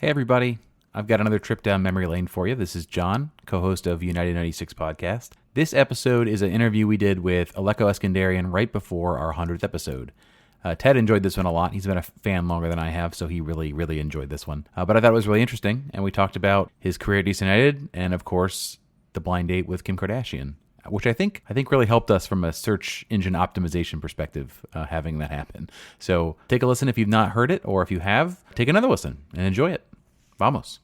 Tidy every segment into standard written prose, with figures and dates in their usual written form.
Hey everybody, I've got another trip down memory lane for you. This is John, co-host of United 96 podcast. This episode is an interview we did with Alecko Eskandarian right before our 100th episode. Ted enjoyed this one a lot. He's been a fan longer than I have, so he really enjoyed this one. But I thought it was really interesting, and we talked about his career at DC United, and of course, the blind date with Kim Kardashian, which I think really helped us from a search engine optimization perspective, having that happen. So take a listen if you've not heard it, or if you have, take another listen and enjoy it. Vamos.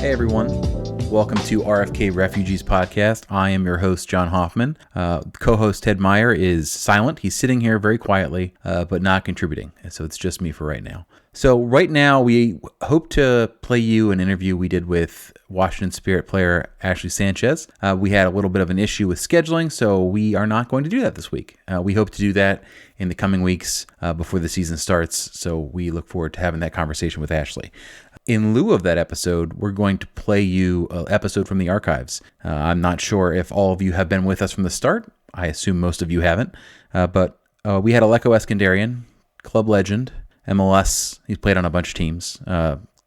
Hey everyone, welcome to RFK Refugees Podcast. I am your host, John Hoffman. Co-host Ted Meyer is silent. He's sitting here very quietly, but not contributing. So it's just me for right now. So right now, we hope to play you an interview we did with Washington Spirit player Ashley Sanchez. We had a little bit of an issue with scheduling, so we are not going to do that this week. We hope to do that in the coming weeks before the season starts, so we look forward to having that conversation with Ashley. In lieu of that episode, we're going to play you an episode from the archives. I'm not sure if all of you have been with us from the start. I assume most of you haven't, but we had Alecko Eskandarian, club legend, MLS, he's played on a bunch of teams,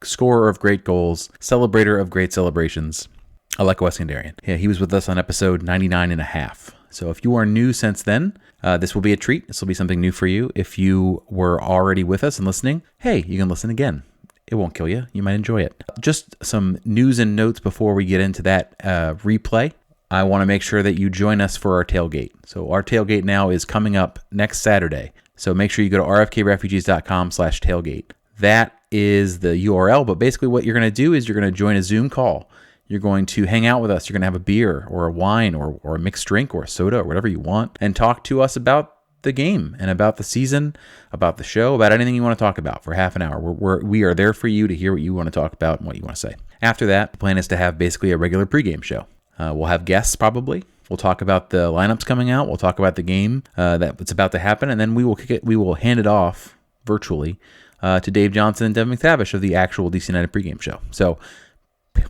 scorer of great goals, celebrator of great celebrations, Alecko Eskandarian. Yeah, he was with us on episode 99 and a half. So if you are new since then, this will be a treat. This will be something new for you. If you were already with us and listening, hey, you can listen again. It won't kill you. You might enjoy it. Just some news and notes before we get into that replay. I want to make sure that you join us for our tailgate. So our tailgate now is coming up next Saturday. So make sure you go to rfkrefugees.com/tailgate. That is the URL, but basically what you're going to do is you're going to join a Zoom call. You're going to hang out with us. You're going to have a beer or a wine or a mixed drink or a soda or whatever you want and talk to us about the game and about the season, about the show, about anything you want to talk about for half an hour. We are there for you to hear what you want to talk about and what you want to say. After that, the plan is to have basically a regular pregame show. We'll have guests probably. We'll talk about the lineups coming out. We'll talk about the game that's about to happen, and then we will hand it off virtually to Dave Johnson and Devin McTavish of the actual DC United pregame show. So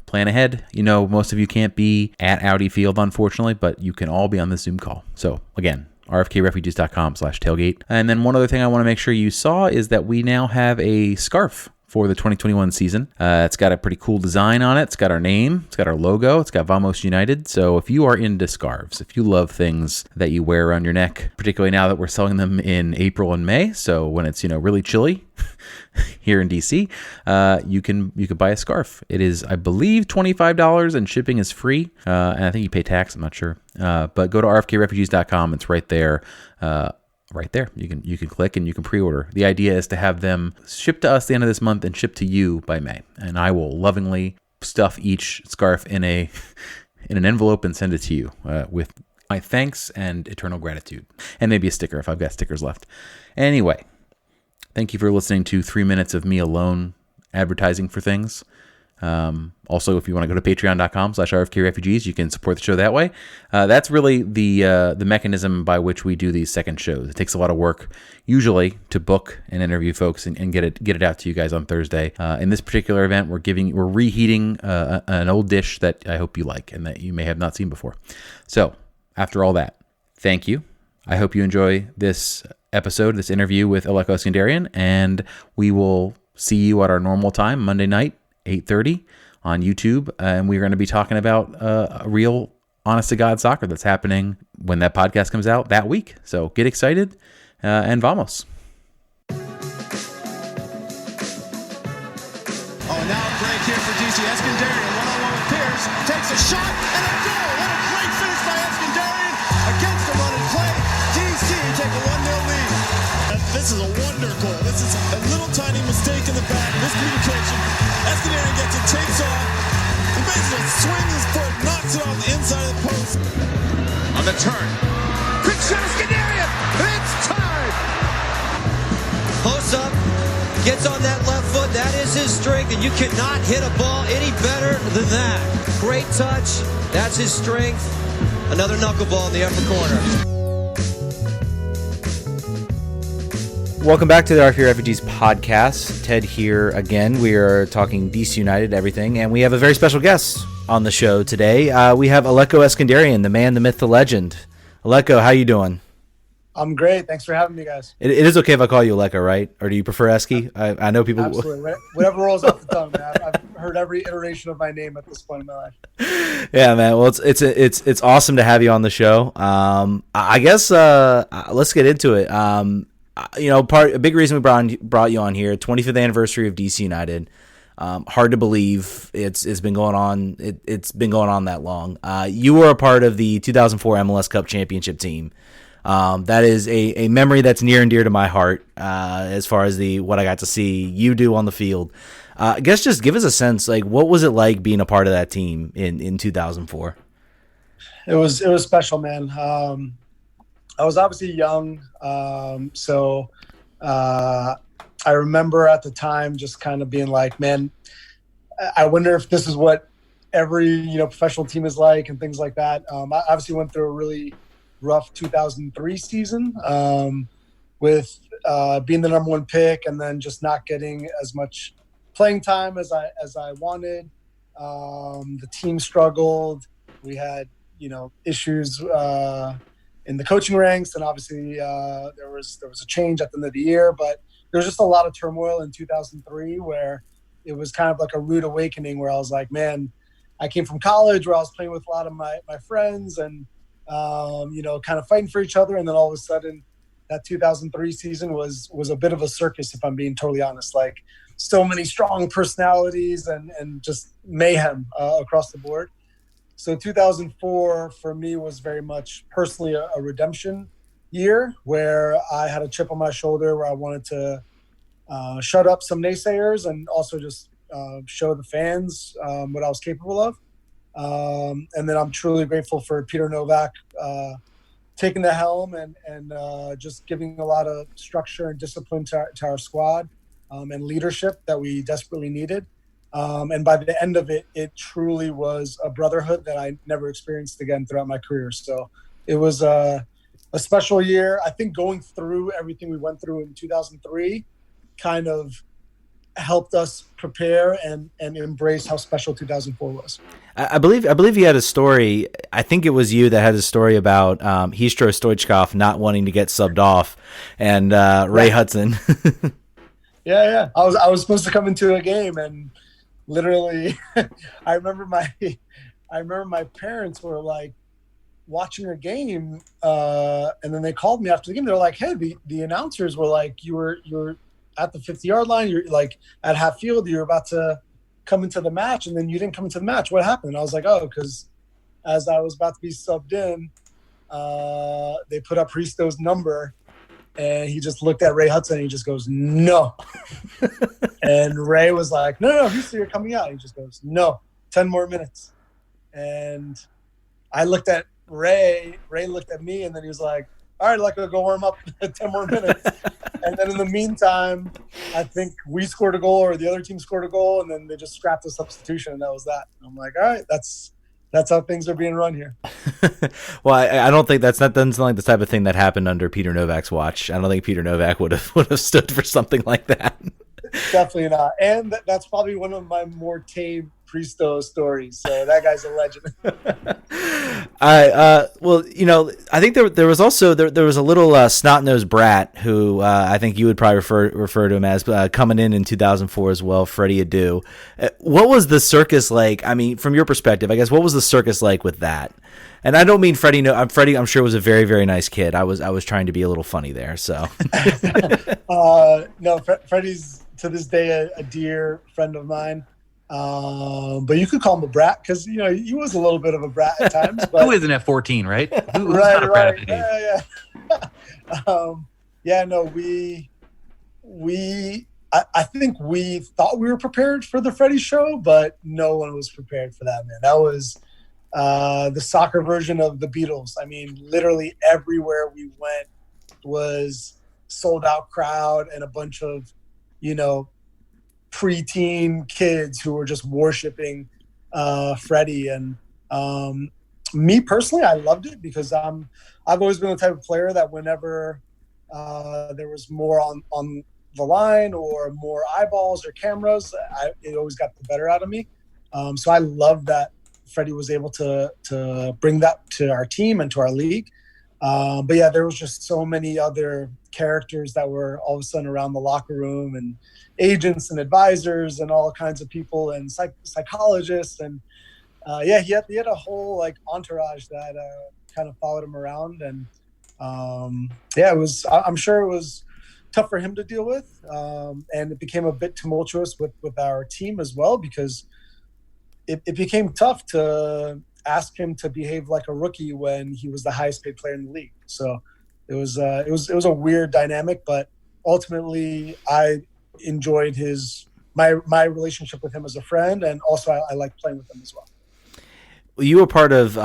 plan ahead. You know, most of you can't be at Audi Field, unfortunately, but you can all be on the Zoom call. So again, rfkrefugees.com/tailgate. And then one other thing I want to make sure you saw is that we now have a scarf for the 2021 season. It's got a pretty cool design on it. It's got our name. It's got our logo. It's got Vamos United. So if you are into scarves, if you love things that you wear around your neck, particularly now that we're selling them in April and May, so when it's really chilly here in DC, you can buy a scarf. It is, I believe, $25 and shipping is free. And I think you pay tax. I'm not sure. But go to rfkrefugees.com. It's right there. Right there. You can click and you can pre-order. The idea is to have them shipped to us the end of this month and shipped to you by May. And I will lovingly stuff each scarf in an envelope and send it to you with my thanks and eternal gratitude. And maybe a sticker if I've got stickers left. Anyway, thank you for listening to 3 minutes of me alone advertising for things. Also, if you want to go to patreon.com/rfkrefugees, you can support the show that way. That's really the mechanism by which we do these second shows. It takes a lot of work, usually, to book and interview folks and get it out to you guys on Thursday. In this particular event, we're reheating an old dish that I hope you like and that you may have not seen before. So, after all that, thank you. I hope you enjoy this episode, this interview with Alecko Eskandarian, and we will see you at our normal time, Monday night, 8:30 on YouTube, and we're going to be talking about real honest-to-God soccer that's happening when that podcast comes out that week. So get excited, and vamos. Oh, now a break here for DC. Eskandarian, one-on-one with Pierce, takes a shot, and a goal! What a great finish by Eskandarian against the run and play. DC take a 1-0 lead. This is a wonder goal. This is a little tiny mistake in the back, miscommunication. Eskandarian gets it, takes off. He basically swings his foot, knocks it off the inside of the post. On the turn. Quick shot, Eskandarian! It's tied! Posts up, gets on that left foot. That is his strength, and you cannot hit a ball any better than that. Great touch. That's his strength. Another knuckleball in the upper corner. Welcome back to the RFK Refugees podcast. Ted here again. We are talking DC United, everything, and we have a very special guest on the show today. We have Alecko Eskandarian, the man, the myth, the legend. Alecko, how you doing? I'm great. Thanks for having me, guys. It is okay if I call you Alecko, right? Or do you prefer Esky? I know people. Absolutely. Whatever rolls off the tongue, man. I've heard every iteration of my name at this point in my life. Yeah, man. Well, it's awesome to have you on the show. I guess let's get into it. A big reason we brought you on here, 25th anniversary of DC United. Hard to believe it's been going on. It's been going on that long. You were a part of the 2004 MLS Cup championship team. That is a memory that's near and dear to my heart, as far as what I got to see you do on the field. I guess just give us a sense, like, what was it like being a part of that team in 2004? It was special, man. I was obviously young, so I remember at the time just kind of being like, man, I wonder if this is what every professional team is like and things like that. I obviously went through a really rough 2003 season with being the number one pick and then just not getting as much playing time as I wanted. The team struggled. We had issues in the coaching ranks, and obviously there was a change at the end of the year, but there was just a lot of turmoil in 2003 where it was kind of like a rude awakening where I was like, man, I came from college where I was playing with a lot of my friends and kind of fighting for each other. And then all of a sudden that 2003 season was a bit of a circus, if I'm being totally honest, like so many strong personalities and just mayhem across the board. So 2004 for me was very much personally a redemption year where I had a chip on my shoulder where I wanted to shut up some naysayers and also just show the fans what I was capable of. And then I'm truly grateful for Peter Novak taking the helm and just giving a lot of structure and discipline to our squad and leadership that we desperately needed. And by the end of it, it truly was a brotherhood that I never experienced again throughout my career. So it was a special year. I think going through everything we went through in 2003 kind of helped us prepare and embrace how special 2004 was. I believe you had a story. I think it was you that had a story about Histro Stoichkov not wanting to get subbed off, and Ray Hudson. Yeah. I was supposed to come into a game, and literally, I remember my parents were like watching a game, and then they called me after the game. They were like, "Hey, the announcers were like, you were at the 50-yard line. You're like at half field. You're about to come into the match, and then you didn't come into the match. What happened?" And I was like, "Oh, because as I was about to be subbed in, they put up Hristo's number, and he just looked at Ray Hudson, and he just goes, 'No.'" And Ray was like, No, Hristo, you're coming out. He just goes, "No, 10 more minutes." And I looked at Ray looked at me, and then he was like, "All right, like, go warm up 10 more minutes." And then in the meantime, I think we scored a goal or the other team scored a goal, and then they just scrapped the substitution, and that was that. And I'm like, all right, that's how things are being run here. Well, I don't think that doesn't sound like the type of thing that happened under Peter Novak's watch. I don't think Peter Novak would have stood for something like that. Definitely not. And that's probably one of my more tame Hristo stories. So that guy's a legend. Well, I think there was also there was a little snot-nosed brat who I think you would probably refer to him as coming in 2004 as well, Freddie Adu. What was the circus like? I mean, from your perspective, I guess, what was the circus like with that? And I don't mean Freddie. No, Freddie, I'm sure, was a very, very nice kid. I was trying to be a little funny there. So no, Freddie's to this day a dear friend of mine. But you could call him a brat because he was a little bit of a brat at times. But who isn't at 14, right? Who's right, not a brat at that age? I think we thought we were prepared for the Freddie show, but no one was prepared for that, man. That was the soccer version of the Beatles. I mean, literally everywhere we went was sold out crowd and a bunch of preteen kids who were just worshiping Freddie. And me personally, I loved it because I've always been the type of player that whenever there was more on the line or more eyeballs or cameras, it always got the better out of me. So I love that Freddie was able to bring that to our team and to our league. But yeah, there was just so many other characters that were all of a sudden around the locker room, and agents and advisors and all kinds of people and psychologists. And yeah, he had a whole like entourage that kind of followed him around. And yeah, I'm sure it was tough for him to deal with. And it became a bit tumultuous with our team as well, because it became tough to ask him to behave like a rookie when he was the highest paid player in the league. So it was a weird dynamic, but ultimately I enjoyed my relationship with him as a friend, and also I liked playing with him as well. You were part of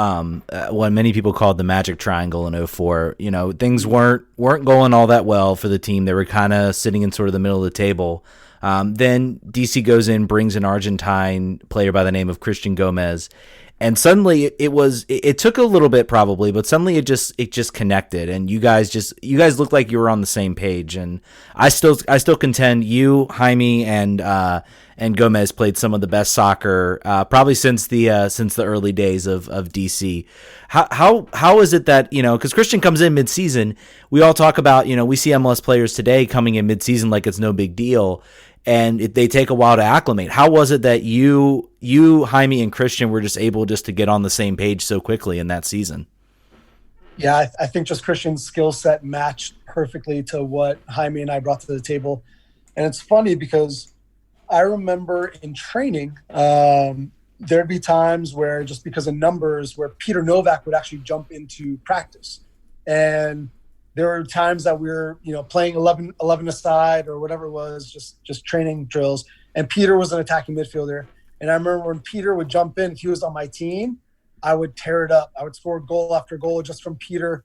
what many people called the Magic Triangle in 04. You know, things weren't going all that well for the team. They were kind of sitting in sort of the middle of the table. Then DC goes in, brings an Argentine player by the name of Christian Gomez. And suddenly it took a little bit probably, but suddenly it just connected, and you guys looked like you were on the same page. And I still contend you, Jaime, and Gomez played some of the best soccer probably since the early days of DC. How is it that, you know, because Christian comes in midseason, we all talk about, you know, we see MLS players today coming in midseason like it's no big deal, and they take a while to acclimate. How was it that you, Jaime, and Christian were just able to get on the same page so quickly in that season? Yeah, I think just Christian's skill set matched perfectly to what Jaime and I brought to the table. And it's funny because I remember in training, there'd be times where, just because of numbers, where Peter Novak would actually jump into practice. And there were times that we were, you know, playing 11 aside or whatever it was, just training drills. And Peter was an attacking midfielder. And I remember when Peter would jump in, if he was on my team, I would tear it up. I would score goal after goal just from Peter,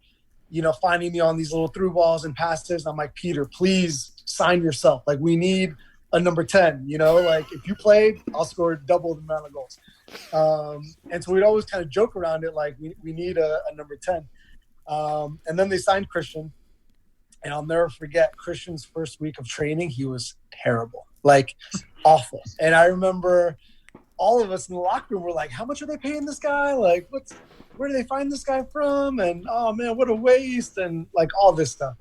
you know, finding me on these little through balls and passes. And I'm like, Peter, please sign yourself. Like, we need a number 10, you know, like if you played, I'll score double the amount of goals. And so we'd always kind of joke around it, like we need a number 10. And then they signed Christian, and I'll never forget Christian's first week of training. He was terrible, like awful. And I remember all of us in the locker room were like, how much are they paying this guy? Like, where do they find this guy from? And oh man, what a waste. And like all this stuff.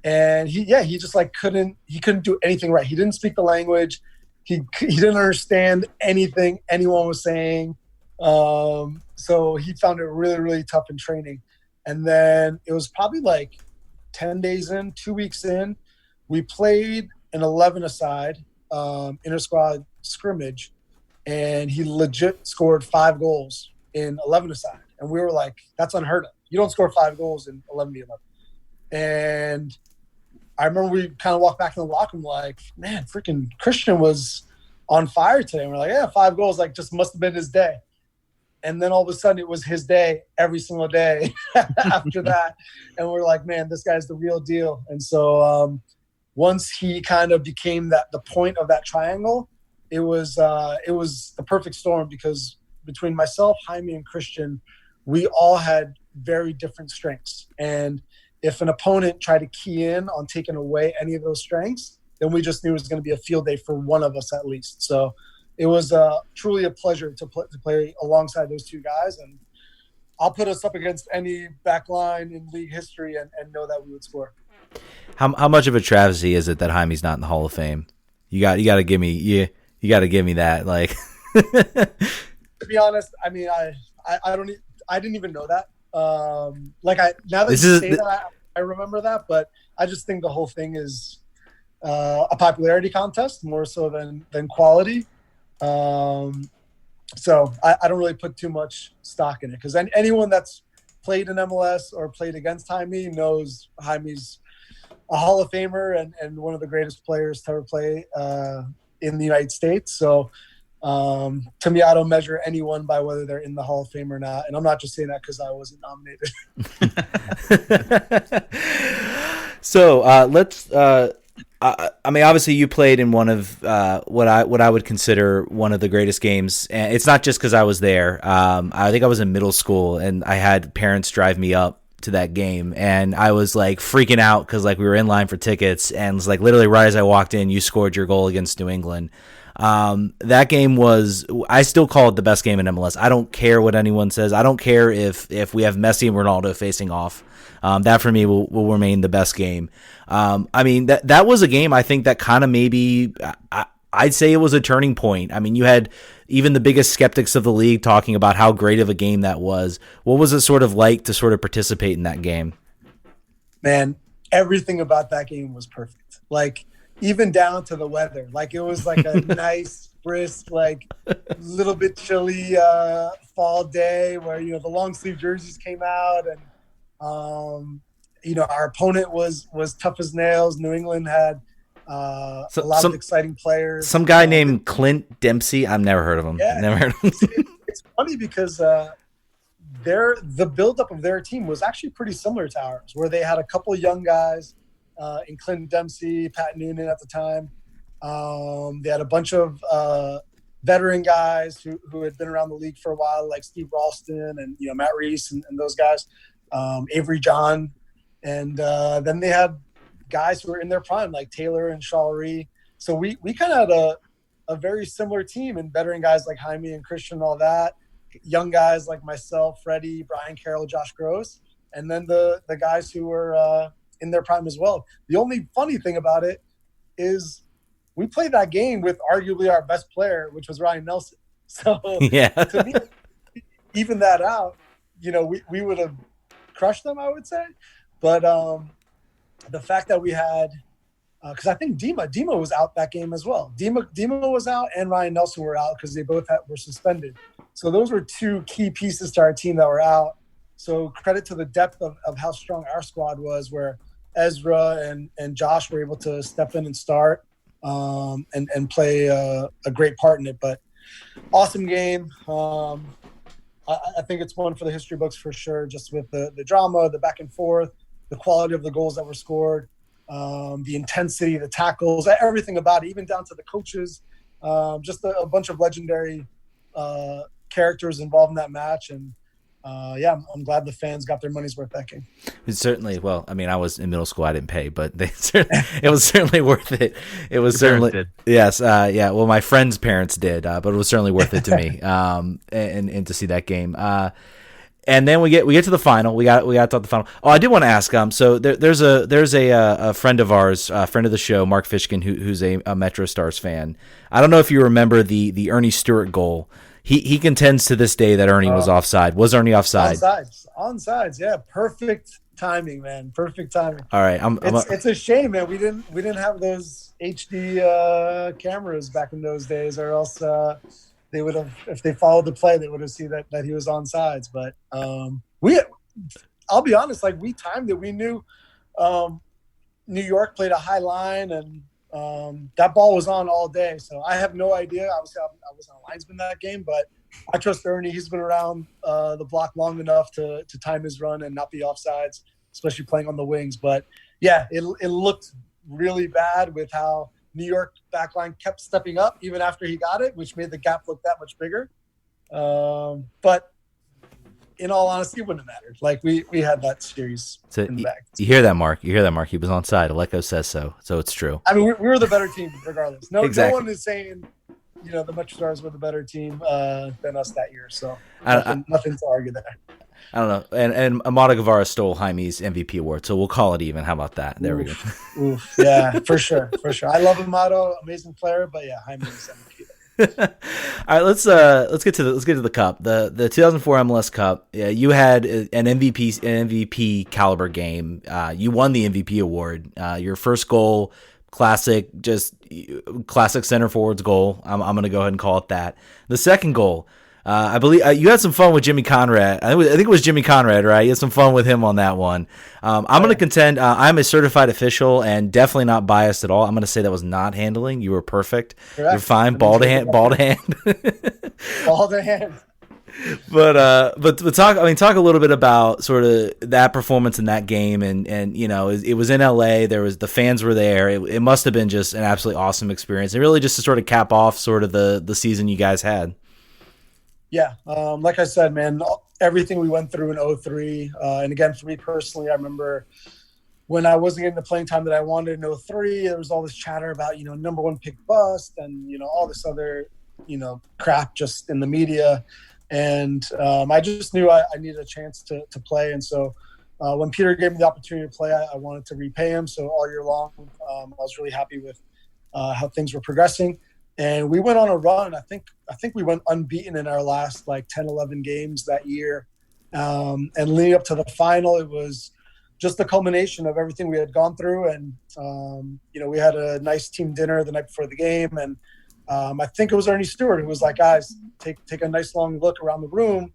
And he just like couldn't do anything right. He didn't speak the language. He didn't understand anything anyone was saying. So he found it really, really tough in training. And then it was probably like 10 days in, 2 weeks in, we played an 11 aside inter-squad scrimmage, and he legit scored 5 goals in 11 aside. And we were like, that's unheard of. You don't score 5 goals in 11v11. And I remember we kind of walked back in the locker room like, man, freaking Christian was on fire today. And we're like, yeah, 5 goals, like just must have been his day. And then all of a sudden it was his day every single day after that. And we're like, man, this guy's the real deal. And so once he kind of became the point of that triangle, it was the perfect storm, because between myself, Jaime, and Christian, we all had very different strengths. And if an opponent tried to key in on taking away any of those strengths, then we just knew it was going to be a field day for one of us at least. So it was truly a pleasure to play alongside those two guys. And I'll put us up against any back line in league history and know that we would score. How much of a travesty is it that Jaime's not in the Hall of Fame? You got to give me that. Like, to be honest, I mean, I didn't even know that. Now that you say that, I remember that, but I just think the whole thing is a popularity contest more so than quality. So I don't really put too much stock in it, because anyone that's played in MLS or played against Jaime knows Jaime's a Hall of Famer and one of the greatest players to ever play in the United States. So to me, I don't measure anyone by whether they're in the Hall of Fame or not. And I'm not just saying that because I wasn't nominated. So let's I mean, obviously you played in one of what I would consider one of the greatest games. And it's not just because I was there. I think I was in middle school, and I had parents drive me up to that game, and I was like freaking out because like we were in line for tickets, and it was like literally right as I walked in, you scored your goal against New England. That game was, I still call it the best game in MLS. I don't care what anyone says. I don't care if we have Messi and Ronaldo facing off. That for me will remain the best game. I mean, that was a game I think that kind of maybe I'd say it was a turning point. I mean, you had even the biggest skeptics of the league talking about how great of a game that was. What was it sort of like to sort of participate in that game? Man, everything about that game was perfect. Like, even down to the weather. Like, it was like a nice, brisk, like little bit chilly fall day where, the long sleeve jerseys came out, and our opponent was tough as nails. New England had a lot of exciting players. Some guy named Clint Dempsey. I've never heard of him. Yeah. Never heard of him. It's funny because the buildup of their team was actually pretty similar to ours, where they had a couple of young guys in Clint Dempsey, Pat Noonan at the time. They had a bunch of veteran guys who had been around the league for a while, like Steve Ralston and Matt Reese and those guys, Avery John, and then they had guys who were in their prime, like Taylor and Shawlery. So we kind of had a very similar team, and veteran guys like Jaime and Christian, all that. Young guys like myself, Freddie, Brian Carroll, Josh Gross, and then the guys who were in their prime as well. The only funny thing about it is we played that game with arguably our best player, which was Ryan Nelson. So to me, even that out, we would have crushed them, I would say. But the fact that we had, because I think Dima was out that game as well. Dima was out, and Ryan Nelson were out because they both were suspended. So those were two key pieces to our team that were out. So credit to the depth of how strong our squad was, where Ezra and Josh were able to step in and start and play a great part in it. But awesome game. I think it's one for the history books for sure, just with the drama, the back and forth, the quality of the goals that were scored, the intensity, the tackles, everything about it, even down to the coaches, just a bunch of legendary characters involved in that match. And I'm glad the fans got their money's worth that game. It certainly, well, I mean, I was in middle school, I didn't pay, but it was certainly worth it. It was certainly, yes, well, my friends' parents did, but it was certainly worth it to me, and to see that game. And then we get to the final. We got to talk the final. Oh, I did want to ask. So there's a friend of ours, friend of the show, Mark Fishkin, who's a Metro Stars fan. I don't know if you remember the Ernie Stewart goal. He contends to this day that Ernie was offside. Was Ernie offside? Onside. Yeah, perfect timing, man. Perfect timing. All right, it's a shame, man. We didn't have those HD cameras back in those days, or else. They would have, if they followed the play, they would have seen that he was on sides. But I'll be honest, like, we timed it. We knew New York played a high line, and that ball was on all day. So I have no idea. Obviously, I wasn't a linesman that game, but I trust Ernie. He's been around the block long enough to time his run and not be offsides, especially playing on the wings. But yeah, it looked really bad with how New York backline kept stepping up even after he got it, which made the gap look that much bigger. But in all honesty, it wouldn't have mattered. Like, we had that series in the bag. You hear that, Mark? He was on side. Alecko says so it's true. I mean, we were the better team regardless. Exactly. No one is saying, the Metro Stars were the better team than us that year. So nothing to argue there. I don't know. And Amada Guevara stole Jaime's MVP award, so we'll call it even. How about that? There we go. Oof. Yeah, for sure. I love Amado, amazing player, but yeah, Jaime is MVP. All right, let's get to the cup. The 2004 MLS Cup. You had an MVP caliber game. You won the MVP award. Your first goal, classic center forward's goal. I'm going to go ahead and call it that. The second goal. I believe you had some fun with Jimmy Conrad. I think it was Jimmy Conrad, right? You had some fun with him on that one. I'm going to contend I'm a certified official and definitely not biased at all. I'm going to say that was not handling. You were perfect. Correct. You're fine. Ball to hand. Ball to hand. But talk a little bit about sort of that performance in that game, and it was in LA. The fans were there. It must have been just an absolutely awesome experience, and really just to sort of cap off sort of the season you guys had. Yeah, like I said, man, everything we went through in 2003, and again, for me personally, I remember when I wasn't getting the playing time that I wanted in 2003, there was all this chatter about, number one pick bust and, all this other, crap just in the media. And I just knew I needed a chance to play. And so when Peter gave me the opportunity to play, I wanted to repay him. So all year long, I was really happy with how things were progressing. And we went on a run. I think we went unbeaten in our last like 10, 11 games that year. And leading up to the final, it was just the culmination of everything we had gone through. And, we had a nice team dinner the night before the game. And I think it was Ernie Stewart who was like, guys, take a nice long look around the room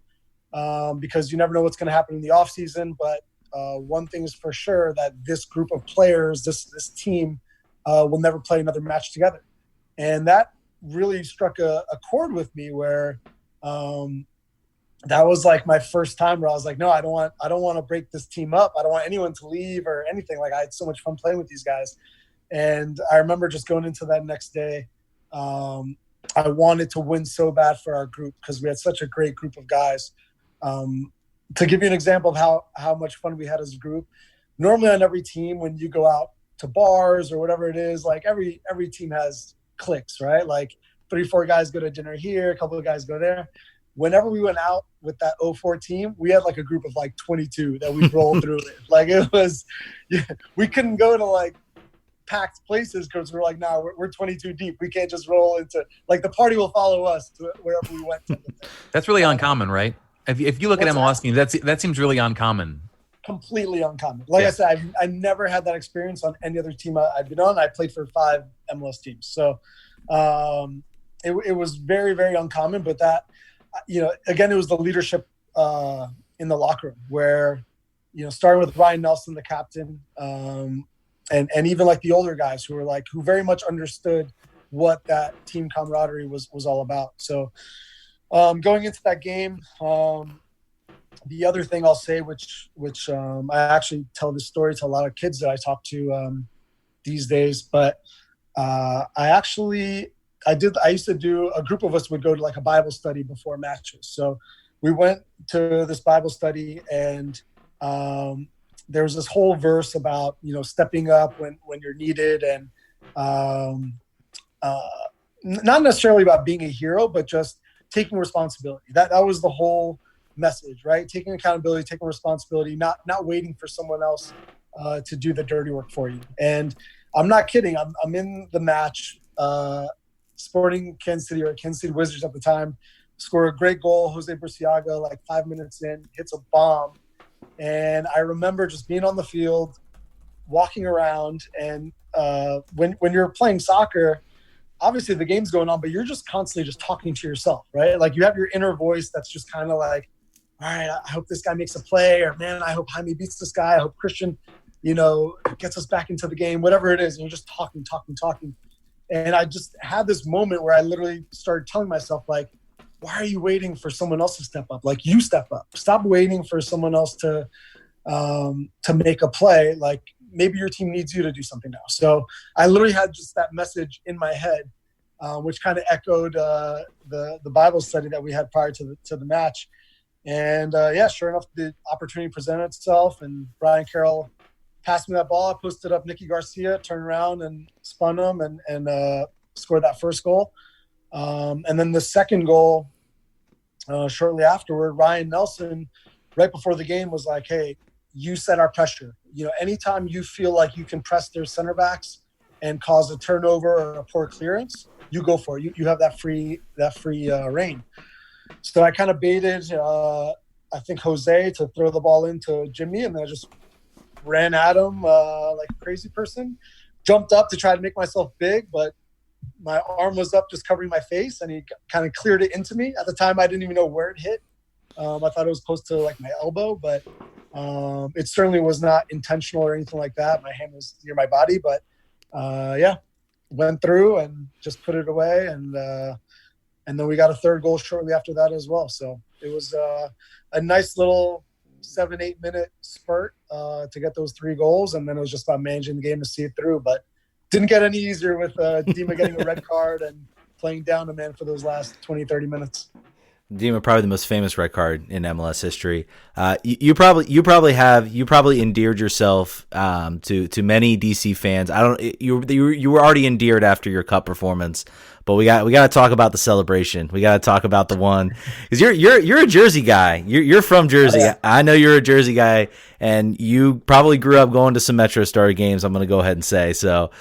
because you never know what's going to happen in the offseason. But one thing is for sure, that this group of players, this team will never play another match together. And that really struck a chord with me where that was like my first time where I was like, no, I don't want to break this team up. I don't want anyone to leave or anything. Like, I had so much fun playing with these guys. And I remember just going into that next day, I wanted to win so bad for our group because we had such a great group of guys. To give you an example of how much fun we had as a group, normally on every team, when you go out to bars or whatever it is, like every team has cliques, right? Like 3-4 guys go to dinner here, a couple of guys go there. Whenever we went out with that 04 team, we had like a group of like 22 that we rolled through it. Like it was, we couldn't go to like packed places because we're like, nah, we're 22 deep. We can't just roll into, like, the party will follow us to wherever we went. That's really uncommon, right? If you look at MLS teams, that seems really uncommon. Completely uncommon. Like I said, I never had that experience on any other team I've been on. I played for 5 MLS teams. So it was very, very uncommon. But that, again, it was the leadership in the locker room where, starting with Ryan Nelson, the captain, and even like the older guys who very much understood what that team camaraderie was all about. So going into that game, the other thing I'll say, which I actually tell this story to a lot of kids that I talk to these days, but I used to do, a group of us would go to like a Bible study before matches. So we went to this Bible study, and there was this whole verse about, stepping up when you're needed, and not necessarily about being a hero, but just taking responsibility. That was the whole message, right? Taking accountability, taking responsibility, not waiting for someone else to do the dirty work for you. And I'm not kidding. I'm in the match, sporting Kansas City, or Kansas City Wizards at the time, score a great goal. Jose Burciaga, like 5 minutes in, hits a bomb. And I remember just being on the field, walking around, and when you're playing soccer, obviously the game's going on, but you're just constantly just talking to yourself, right? Like, you have your inner voice that's just kind of like, all right, I hope this guy makes a play, or man, I hope Jaime beats this guy. I hope Christian, gets us back into the game, whatever it is. And you're just talking. And I just had this moment where I literally started telling myself, like, why are you waiting for someone else to step up? Like, you step up. Stop waiting for someone else to make a play. Like, maybe your team needs you to do something now. So I literally had just that message in my head, which kind of echoed the Bible study that we had prior to the match. And sure enough, the opportunity presented itself, and Brian Carroll passed me that ball. I posted up Nicky Garcia, turned around and spun him, and scored that first goal. And then the second goal, shortly afterward, Ryan Nelson, right before the game, was like, hey, you set our pressure. Anytime you feel like you can press their center backs and cause a turnover or a poor clearance, you go for it. You have that free reign. So I kind of baited, I think, Jose to throw the ball into Jimmy, and then I just ran at him like a crazy person. Jumped up to try to make myself big, but my arm was up just covering my face, and he kind of cleared it into me. At the time, I didn't even know where it hit. I thought it was close to like my elbow, but it certainly was not intentional or anything like that. My hand was near my body, but went through and just put it away. And then we got a third goal shortly after that as well. So it was a nice little 7-8 minute spurt to get those 3 goals. And then it was just about managing the game to see it through, but didn't get any easier with Dima getting a red card and playing down a man for those last 20-30 minutes. Dima, probably the most famous red card in MLS history. You probably endeared yourself to many DC fans. You were already endeared after your Cup performance, but we got to talk about the celebration. We got to talk about the one, because you're a Jersey guy. You're from Jersey. Oh, yeah. I know you're a Jersey guy, and you probably grew up going to some MetroStar games. I'm going to go ahead and say so.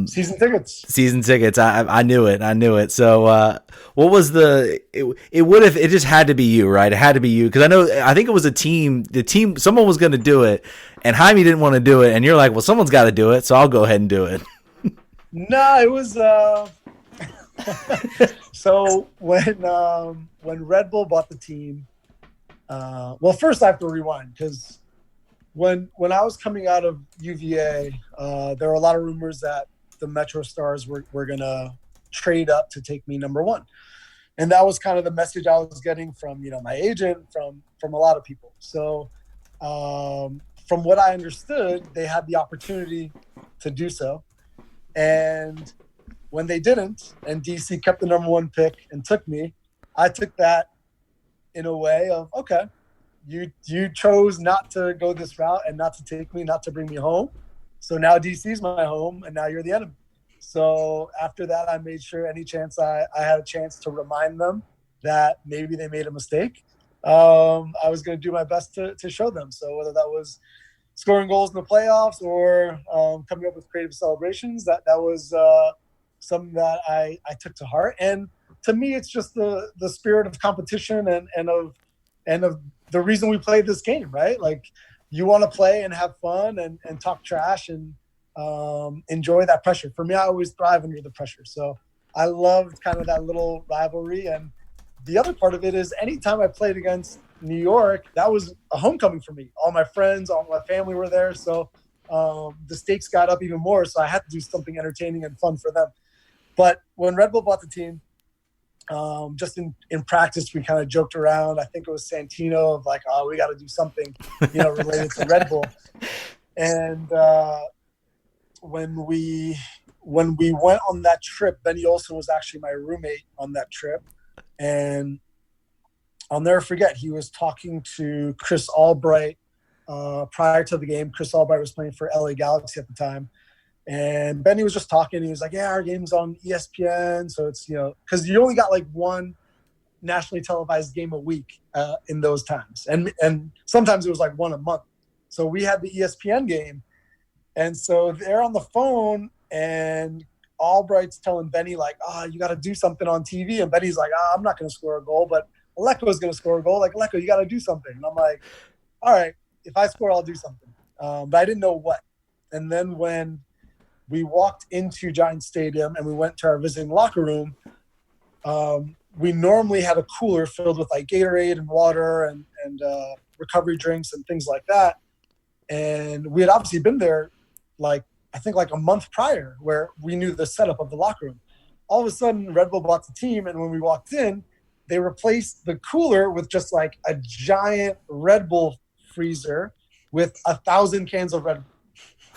Season tickets. Season tickets. I knew it. So what was it just had to be you, right? It had to be you because I think it was a team. The team, someone was going to do it, and Jaime didn't want to do it, and you're like, well, someone's got to do it, so I'll go ahead and do it. No, it was. So when Red Bull bought the team, well, first I have to rewind because when I was coming out of UVA, there were a lot of rumors that the Metro Stars were gonna trade up to take me number one, and that was kind of the message I was getting from my agent, from a lot of people. So from what I understood, they had the opportunity to do so, and when they didn't, and DC kept the number one pick and took me, I took that in a way of, okay, you chose not to go this route and not to take me, not to bring me home. So now DC's my home, and now you're the enemy. So after that, I made sure any chance I had a chance to remind them that maybe they made a mistake, I was going to do my best to show them. So whether that was scoring goals in the playoffs or coming up with creative celebrations, that was something that I took to heart. And to me, it's just the spirit of competition and of the reason we play this game, right? Like, you want to play and have fun and talk trash and enjoy that pressure. For me, I always thrive under the pressure. So I loved kind of that little rivalry. And the other part of it is anytime I played against New York, that was a homecoming for me. All my friends, all my family were there. So the stakes got up even more. So I had to do something entertaining and fun for them. But when Red Bull bought the team, just in practice, we kind of joked around. I think it was Santino of like, oh, we got to do something, related to Red Bull. And when we went on that trip, Benny Olsen was actually my roommate on that trip. And I'll never forget, he was talking to Chris Albright prior to the game. Chris Albright was playing for LA Galaxy at the time. And Benny was just talking. He was like, yeah, our game's on ESPN. So it's, because you only got like one nationally televised game a week in those times. And sometimes it was like one a month. So we had the ESPN game. And so they're on the phone and Albright's telling Benny like, you got to do something on TV. And Benny's like, I'm not going to score a goal, but Alecko's going to score a goal. Like, Alecko, you got to do something. And I'm like, all right, if I score, I'll do something. But I didn't know what. And then when we walked into Giant Stadium and we went to our visiting locker room, we normally had a cooler filled with like Gatorade and water and recovery drinks and things like that. And we had obviously been there I think a month prior where we knew the setup of the locker room. All of a sudden, Red Bull bought the team. And when we walked in, they replaced the cooler with just like a giant Red Bull freezer with 1,000 cans of Red Bull.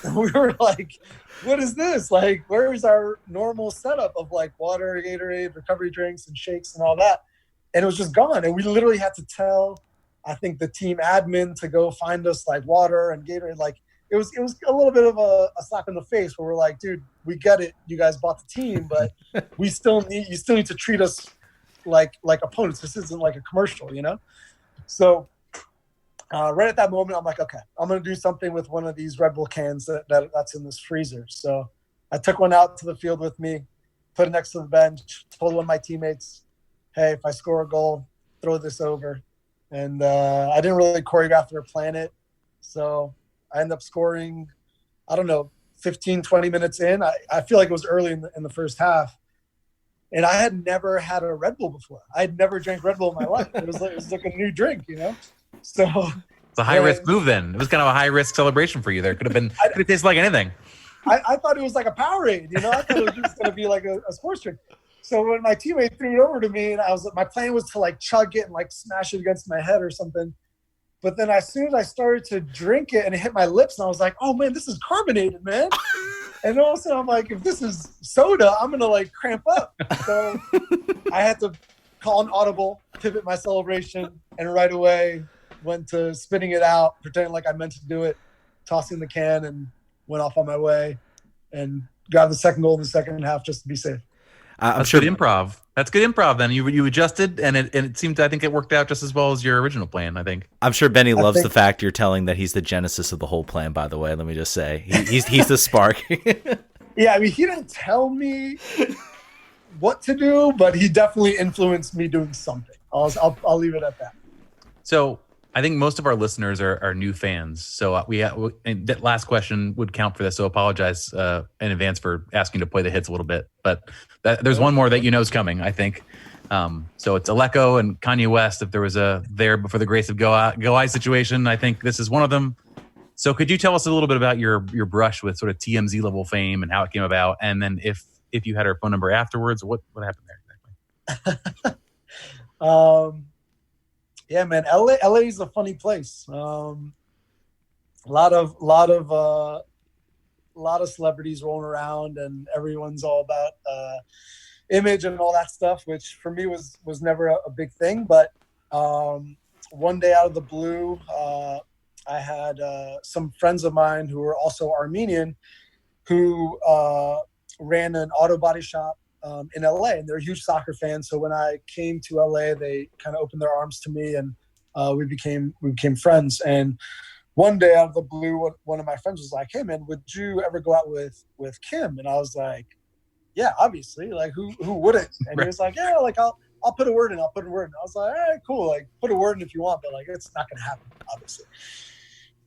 And we were like, what is this? Like, where is our normal setup of like water, Gatorade, recovery drinks and shakes and all that? And it was just gone. And we literally had to tell, I think, the team admin to go find us like water and Gatorade. Like, it was a little bit of a slap in the face where we're like, dude, we get it. You guys bought the team, but you still need to treat us like opponents. This isn't like a commercial, So right at that moment, I'm like, okay, I'm going to do something with one of these Red Bull cans that's in this freezer. So I took one out to the field with me, put it next to the bench, told one of my teammates, hey, if I score a goal, throw this over. And I didn't really choreograph or plan it. So I ended up scoring, 15, 20 minutes in. I feel like it was early in the first half. And I had never had a Red Bull before. I had never drank Red Bull in my life. It was like a new drink, So it's a high risk move then. It was kind of a high risk celebration for you there. Could have tasted like anything. I thought it was like a Powerade, I thought it was just going to be like a sports drink. So when my teammate threw it over to me and my plan was to like chug it and like smash it against my head or something. But then as soon as I started to drink it and it hit my lips, and I was like, oh man, this is carbonated, man. And all of a sudden I'm like, if this is soda, I'm going to like cramp up. So I had to call an audible, pivot my celebration, and right away went to spitting it out, pretending like I meant to do it, tossing the can, and went off on my way and got the second goal in the second half just to be safe. That's sure good improv. That's good improv. Then you adjusted, and it seemed. I think it worked out just as well as your original plan. I think. I'm sure Benny loves the fact you're telling that he's the genesis of the whole plan. By the way, let me just say he's the spark. Yeah, I mean, he didn't tell me what to do, but he definitely influenced me doing something. I'll leave it at that. So I think most of our listeners are new fans. So and that last question would count for this. So apologize in advance for asking to play the hits a little bit. But there's one more that you know is coming, I think. So it's Alecko and Kanye West. If there was a there before the grace of go I situation, I think this is one of them. So could you tell us a little bit about your brush with sort of TMZ level fame and how it came about? And then if you had her phone number afterwards, what happened there exactly? Yeah, man, LA is a funny place. A lot of celebrities rolling around, and everyone's all about image and all that stuff, which for me was never a big thing. But one day out of the blue, I had some friends of mine who were also Armenian who ran an auto body shop in LA, and they're huge soccer fans. So when I came to LA, they kind of opened their arms to me, and we became friends. And one day out of the blue, one of my friends was like, "Hey man, would you ever go out with Kim?" And I was like, "Yeah, obviously. Like who wouldn't?" And he was like, "Yeah, like I'll put a word in. I'll put a word in." I was like, "All right, cool. Like put a word in if you want, but like it's not gonna happen, obviously."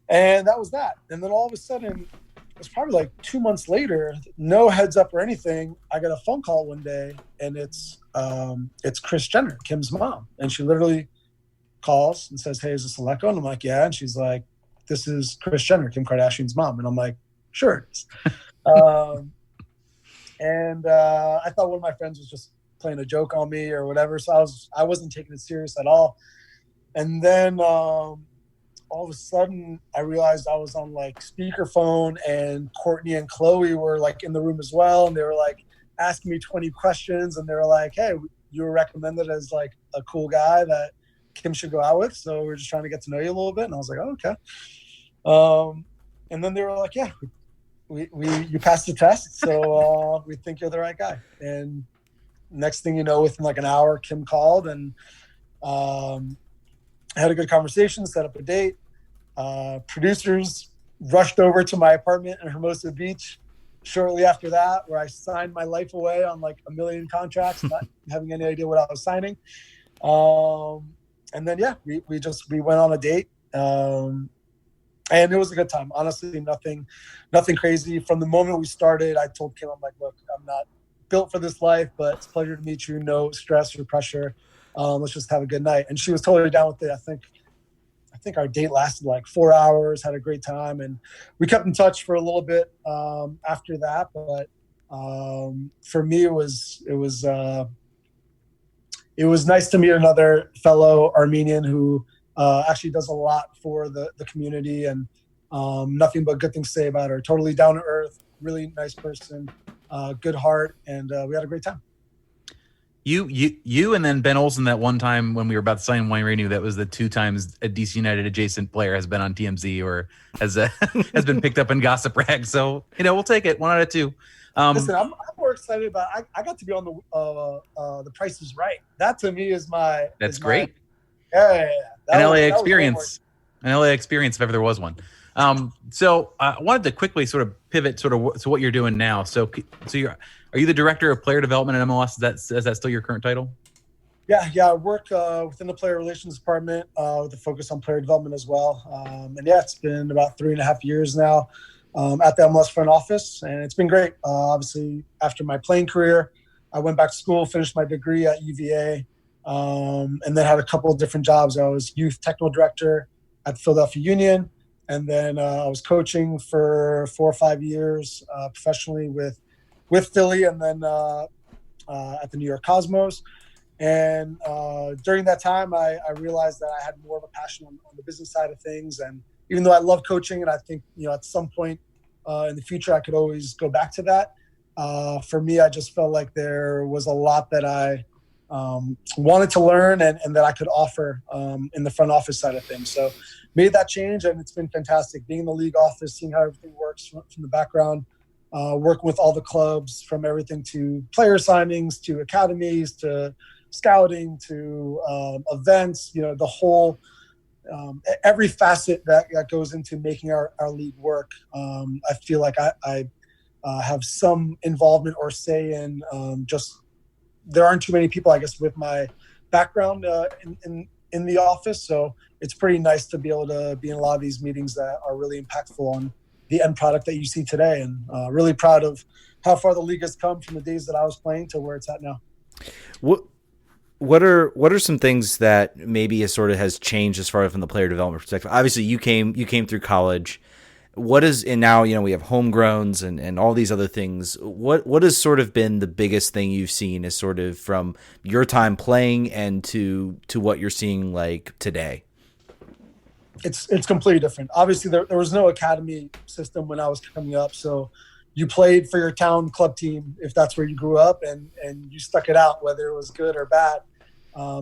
And that was that. And then all of a sudden, it was probably like 2 months later, no heads up or anything, I got a phone call one day, and it's Kris Jenner, Kim's mom. And she literally calls and says, "Hey, is this Alecko?" And I'm like, "Yeah." And she's like, "This is Kris Jenner, Kim Kardashian's mom." And I'm like, "Sure it is." And I thought one of my friends was just playing a joke on me or whatever. So I wasn't taking it serious at all. And then all of a sudden I realized I was on like speakerphone, and Courtney and Chloe were like in the room as well. And they were like asking me 20 questions, and they were like, "Hey, you were recommended as like a cool guy that Kim should go out with. So we're just trying to get to know you a little bit." And I was like, "Oh, okay." And then they were like, "Yeah, you passed the test. So we think you're the right guy." And next thing you know, within like an hour, Kim called, and I had a good conversation, set up a date. Producers rushed over to my apartment in Hermosa Beach shortly after that, where I signed my life away on like a million contracts, not having any idea what I was signing. And then, yeah, we went on a date. And it was a good time. Honestly, nothing crazy. From the moment we started, I told Kim, I'm like, "Look, I'm not built for this life, but it's a pleasure to meet you. No stress or pressure. Let's just have a good night." And she was totally down with it. I think our date lasted like 4 hours, had a great time. And we kept in touch for a little bit after that. But for me, it was nice to meet another fellow Armenian who actually does a lot for the community, and nothing but good things to say about her. Totally down to earth, really nice person, good heart, and we had a great time. You and then Ben Olsen, that one time when we were about to sign Wayne Renew, that was the 2 times a DC United adjacent player has been on TMZ or has been picked up in gossip rags. So, we'll take it 1 out of 2. Listen, I'm more excited about. I got to be on the Price is Right. That to me is my. That's great. Yeah. An LA experience if ever there was one. So I wanted to quickly sort of pivot to what you're doing now. So are you the director of player development at MLS? Is that still your current title? Yeah. I work within the player relations department with a focus on player development as well. And yeah, it's been about 3.5 years now at the MLS front office, and it's been great. Obviously, after my playing career, I went back to school, finished my degree at UVA, and then had a couple of different jobs. I was youth technical director at the Philadelphia Union, and then I was coaching for 4 or 5 years professionally with Philly, and then at the New York Cosmos. And during that time, I realized that I had more of a passion on the business side of things. And even though I love coaching, and I think at some point in the future I could always go back to that, for me, I just felt like there was a lot that I wanted to learn and that I could offer in the front office side of things. So made that change, and it's been fantastic being in the league office, seeing how everything works from the background. working with all the clubs, from everything to player signings to academies to scouting to events, the whole every facet that goes into making our league work. I feel like I have some involvement or say in. Just there aren't too many people, I guess, with my background in the office, so it's pretty nice to be able to be in a lot of these meetings that are really impactful on the end product that you see today, and really proud of how far the league has come from the days that I was playing to where it's at now. What are some things that maybe has changed as far as from the player development perspective? Obviously, you came through college. And now we have homegrowns and all these other things. What has sort of been the biggest thing you've seen as sort of from your time playing and to what you're seeing like today? It's completely different. Obviously, there was no academy system when I was coming up, so you played for your town club team if that's where you grew up, and you stuck it out whether it was good or bad.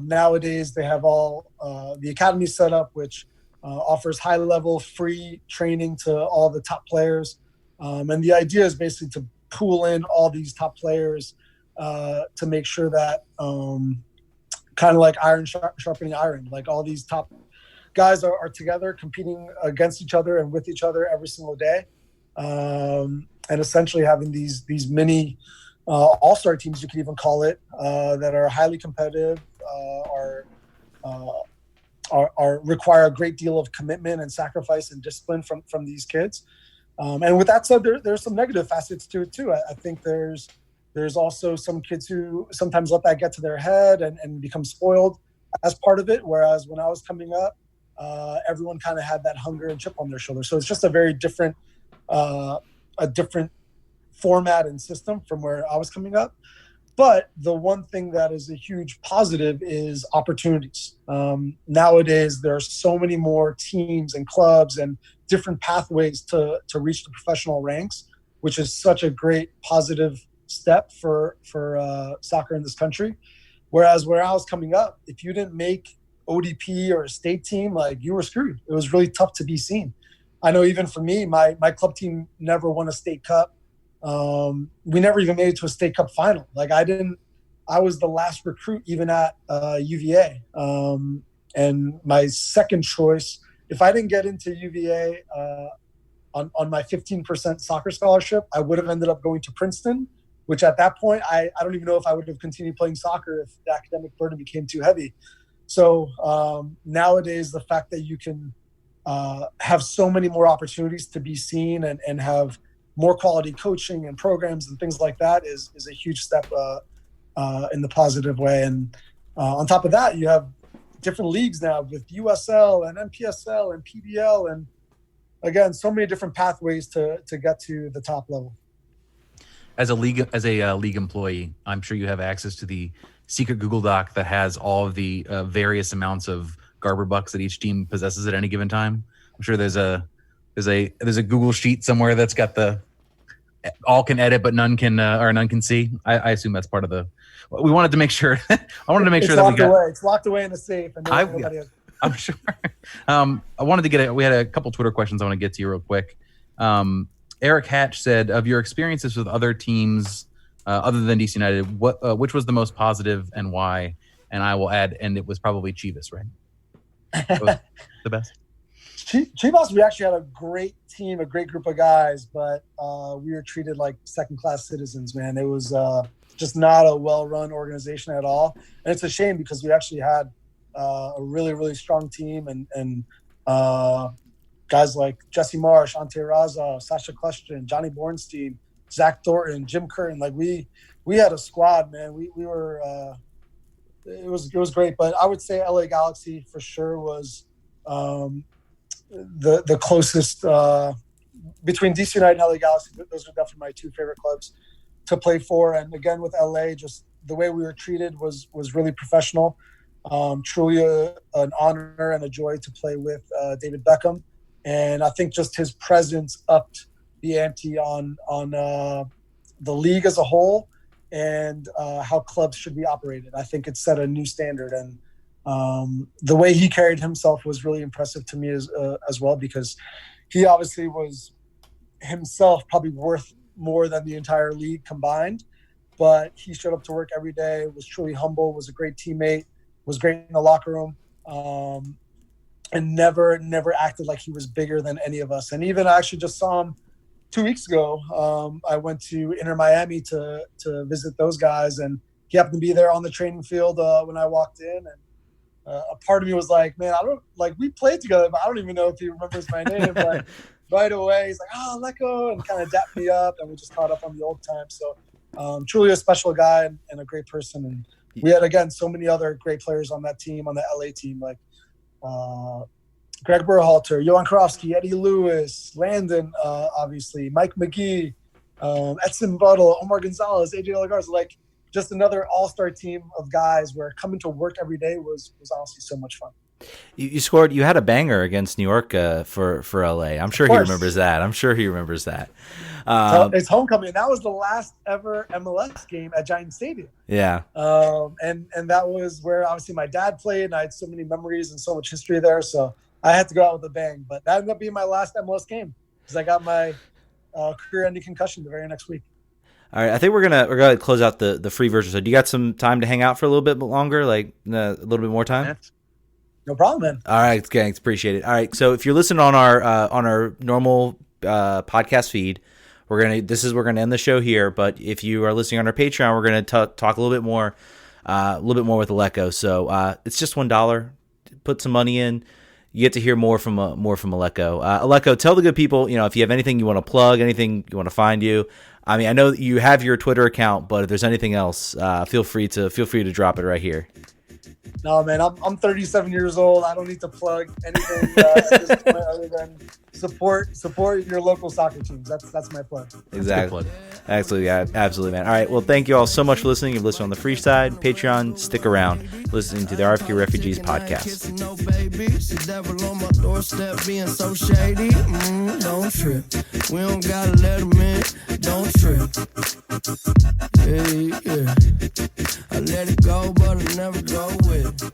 Nowadays, they have all the academy set up, which offers high-level free training to all the top players. And the idea is basically to pool in all these top players to make sure that kind of like iron sharpening iron, like all these top guys are together competing against each other and with each other every single day. And essentially having these mini all-star teams, you could even call it, that are highly competitive, require a great deal of commitment and sacrifice and discipline from these kids. And with that said, there's some negative facets to it too. I think there's also some kids who sometimes let that get to their head and become spoiled as part of it. Whereas when I was coming up, everyone kind of had that hunger and chip on their shoulder. So it's just a very different, format and system from where I was coming up. But the one thing that is a huge positive is opportunities. Nowadays, there are so many more teams and clubs and different pathways to reach the professional ranks, which is such a great positive step for soccer in this country. Whereas where I was coming up, if you didn't make ODP or a state team, like, you were screwed. It was really tough to be seen. I know even for me, my club team never won a state cup. We never even made it to a state cup final. Like, I was the last recruit even at UVA. And my second choice, if I didn't get into UVA on my 15% soccer scholarship, I would have ended up going to Princeton, which at that point, I don't even know if I would have continued playing soccer if the academic burden became too heavy. So nowadays, the fact that you can have so many more opportunities to be seen and have more quality coaching and programs and things like that is a huge step in the positive way. And on top of that, you have different leagues now with USL and NPSL and PBL, and again, so many different pathways to get to the top level. As a league employee, I'm sure you have access to the secret Google Doc that has all of the various amounts of Garber bucks that each team possesses at any given time. I'm sure there's a Google sheet somewhere that's got the all can edit but none can see. I assume that's part of the. We wanted to make sure. I wanted to make sure that we got. It's locked away in the safe. And I'm sure. I wanted to get. We had a couple Twitter questions I want to get to you real quick. Eric Hatch said, of your experiences with other teams other than DC United, which was the most positive and why? And I will add, and it was probably Chivas, right? That was the best. Chivas, we actually had a great team, a great group of guys, but we were treated like second-class citizens, man. It was just not a well-run organization at all. And it's a shame because we actually had a really, really strong team and guys like Jesse Marsh, Ante Raza, Sasha Kleshtin, Johnny Bornstein, Zach Thornton, Jim Curtin. Like, we had a squad, man. We were it was great. But I would say LA Galaxy for sure was the closest between DC United and LA Galaxy. Those are definitely my two favorite clubs to play for. And again, with LA, just the way we were treated was really professional. Truly an honor and a joy to play with David Beckham. And I think just his presence upped the ante on the league as a whole and how clubs should be operated. I think it set a new standard. And the way he carried himself was really impressive to me as well, because he obviously was himself probably worth more than the entire league combined. But he showed up to work every day, was truly humble, was a great teammate, was great in the locker room, and never acted like he was bigger than any of us. And even I actually just saw him 2 weeks ago. I went to Inter Miami to visit those guys, and he happened to be there on the training field when I walked in. And a part of me was like, man, we played together, but I don't even know if he remembers my name. But right away, he's like, oh, Alecko, and kind of dapped me up, and we just caught up on the old times. So truly a special guy and a great person. And we had, again, so many other great players on that team, on the LA team, like Greg Berhalter, Johan Karofsky, Eddie Lewis, Landon, obviously, Mike McGee, Edson Buttle, Omar Gonzalez, AJ Lagarza, like just another all-star team of guys where coming to work every day was honestly so much fun. You had a banger against New York for LA. I'm sure he remembers that. It's homecoming. That was the last ever MLS game at Giant Stadium. Yeah. And that was where obviously my dad played, and I had so many memories and so much history there. So I had to go out with a bang. But that ended up being my last MLS game because I got my career-ending concussion the very next week. All right, I think we're gonna close out the free version. So do you got some time to hang out for a little bit longer, like a little bit more time? No problem, man. All right, thanks, appreciate it. All right, so if you're listening on our normal podcast feed, we're gonna end the show here. But if you are listening on our Patreon, we're gonna talk a little bit more with Alecko. So it's just $1. Put some money in. You get to hear more from Alecko. Alecko, tell the good people, if you have anything you want to plug, anything you want to find you. I mean, I know you have your Twitter account, but if there's anything else, feel free to drop it right here. No, man, I'm 37 years old. I don't need to plug anything at this point other than support your local soccer teams. That's my plug. Exactly. Absolutely, man. All right. Well, thank you all so much for listening. You've listened on the free side, Patreon. Stick around, listening to the RFK Refugees podcast. On my doorstep being so shady. Don't trip. We don't gotta let him in. Don't trip. Yeah. I let it go, but I never go with it.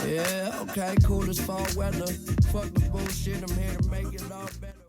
Yeah, okay, cool as fall weather. Fuck the bullshit, I'm here to make it all better.